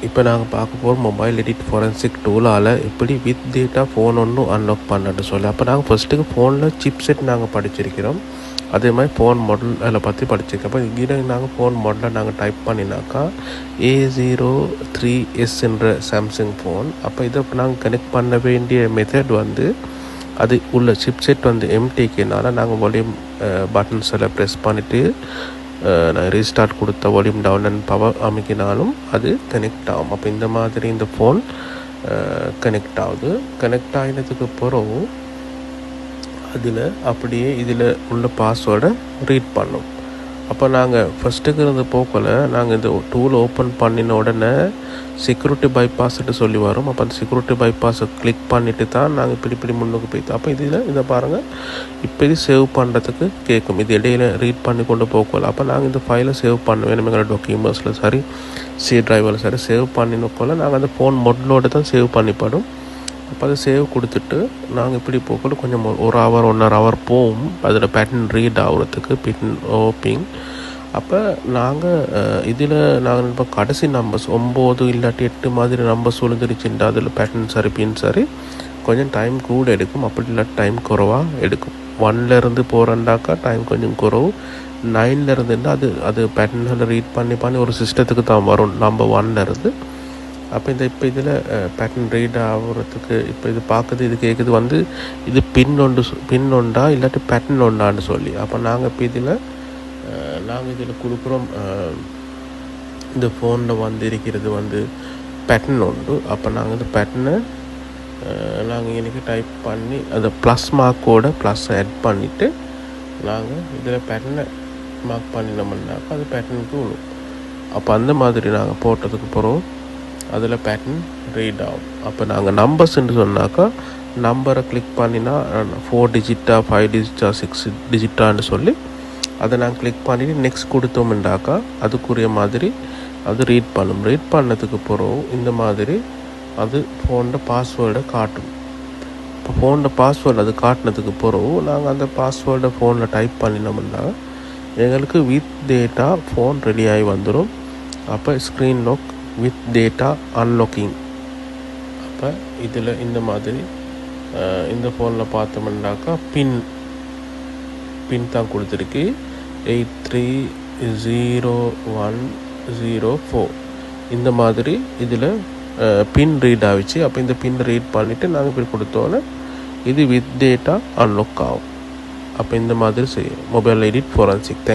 இப்போ நாங்கள் பார்க்க போகிறோம் மொபைல் எடிட் ஃபோரன்சிக் டூலால் எப்படி வித் டேட்டா ஃபோன் ஒன்று அன்லாக் பண்ணட்டு சொல்லி. அப்போ நாங்கள் ஃபஸ்ட்டுக்கு ஃபோனில் சிப் செட் நாங்கள் படிச்சிருக்கிறோம். அதே மாதிரி ஃபோன் மாடல் அதில் பற்றி படிச்சிருக்கோம். அப்போ இங்கே நாங்கள் ஃபோன் மாடலை நாங்கள் டைப் பண்ணினாக்கா A03s என்ற சாம்சங் ஃபோன். அப்போ இதை நாங்கள் கனெக்ட் பண்ண வேண்டிய மெத்தட் வந்து அது உள்ள சிப் செட் வந்து எம்டிக்குனால நாங்கள் வால்யூம் பட்டன்ஸ் எல்லாம் ப்ரெஸ் பண்ணிவிட்டு நான் ரீஸ்டார்ட் கொடுத்த வால்யூம் டவுன் அண்ட் பவர் அமைக்கினாலும் அது கனெக்ட் ஆகும். அப்போ இந்த மாதிரி இந்த ஃபோன் கனெக்ட் ஆகுது. கனெக்ட் ஆகினதுக்கு பிறகு அதில் அப்படியே இதில் உள்ள பாஸ்வேர்டை ரீட் பண்ணோம். அப்போ நாங்கள் ஃபஸ்ட்டுக்கு இருந்த போக்கில் நாங்கள் இந்த டூல் ஓப்பன் பண்ணின உடனே செக்யூரிட்டி பைபாஸ்ட்டு சொல்லி வரும். அப்போ அந்த செக்யூரிட்டி பைபாஸை கிளிக் பண்ணிவிட்டு தான் நாங்கள் இப்படி முன்னுக்கு போய்த்தோம். அப்போ இதில் இதை பாருங்கள், இப்போ இது சேவ் பண்ணுறதுக்கு கேட்கும். இது இடையில ரீட் பண்ணி கொண்டு போகல. அப்போ நாங்கள் இந்த ஃபைலை சேவ் பண்ண வேணும். எங்களோட டாக்குமெண்ட்ஸில் சரி சி டிரைவில் சரி சேவ் பண்ணினோக்கோல நாங்கள் அந்த ஃபோன் மொடலோடு தான் சேவ் பண்ணிப்படும். அப்போ அதை சேவ் கொடுத்துட்டு நாங்கள் இப்படி போகல கொஞ்சம் 1 hour 1.5 hour போகும் அதில் பேட்டர்ன் ரீட் ஆகுறதுக்கு பின் ஓப்பிங். அப்போ நாங்கள் இதில் நாங்கள் இப்போ கடைசி நம்பர்ஸ் 9 இல்லாட்டி 8 மாதிரி நம்பர்ஸ் விழுந்துருச்சுட்டா அதில் பேட்டர்ன் சரி பின் சரி கொஞ்சம் டைம் கூட எடுக்கும். அப்படி இல்லாட்டி டைம் குறைவாக எடுக்கும். 1லேருந்து போகிறண்டாக்கா டைம் கொஞ்சம் குறவு. 9லேருந்துன்னா அது பேட்டர்னில் ரீட் பண்ணி ஒரு சிஸ்டத்துக்கு தான் வரும் நம்பர் 1லேருந்து. அப்போ இப்போ இதில் பேட்டர்ன் ரீட் ஆகுறதுக்கு இப்போ இது பார்க்குது இது கேட்குது வந்து இது பின் ஒன்றா இல்லாட்டி பேட்டர்ன் ஒன்றான்னு சொல்லி. அப்போ நாங்கள் இப்போ நாங்கள் இதில் கொடுக்குறோம் இந்த ஃபோனில் வந்து இருக்கிறது வந்து பேட்டர்ன் ஒன்று. அப்போ நாங்கள் இந்த பேட்டர்னை நாங்கள் இன்றைக்கி டைப் பண்ணி அதை ப்ளஸ் மார்க்கோட ப்ளஸ் ஆட் பண்ணிவிட்டு நாங்கள் இதில் பேட்டர்னை மார்க் பண்ணினோம்னாக்கா அது பேட்டர்னுக்கு விழும். அப்போ அந்த மாதிரி நாங்கள் போட்டதுக்கு பிறகு அதில் பேட்டர்ன் ரீட் ஆகும். அப்போ நாங்கள் நம்பர்ஸ்ன்னு சொன்னாக்கா நம்பரை கிளிக் பண்ணினா 4 டிஜிட்டா 5 டிஜிட்டா 6 டிஜிட்டான்னு சொல்லி அதை நாங்கள் கிளிக் பண்ணிவிட்டு நெக்ஸ்ட் கொடுத்தோம்னாக்கா அதுக்குரிய மாதிரி அது ரீட் பண்ணும். ரீட் பண்ணதுக்கு பிறகு இந்த மாதிரி அது ஃபோனோட பாஸ்வேர்டை காட்டும். இப்போ ஃபோனோட பாஸ்வேர்டு அது காட்டினதுக்கு பிறகு நாங்கள் அந்த பாஸ்வேர்டை ஃபோனில் டைப் பண்ணினோம்னா எங்களுக்கு வித் டேட்டா ஃபோன் ரெடி ஆகி வந்துடும். அப்போ screen lock with data unlocking. அப்போ இதில் இந்த மாதிரி இந்த ஃபோனில் பார்த்தோம்னாக்கா பின் தான் கொடுத்துருக்கு 830104 இந்த மாதிரி இதில் பின் ரீட் ஆகிடுச்சு. அப்போ இந்த பின் ரீட் பண்ணிவிட்டு நாங்கள் இப்படி கொடுத்தோன்னே இது வித் டேட்டா அன்லாக் ஆகும். அப்போ இந்த மாதிரி செய்யும் மொபைல் எடிட் ஃபோரன்சிக்.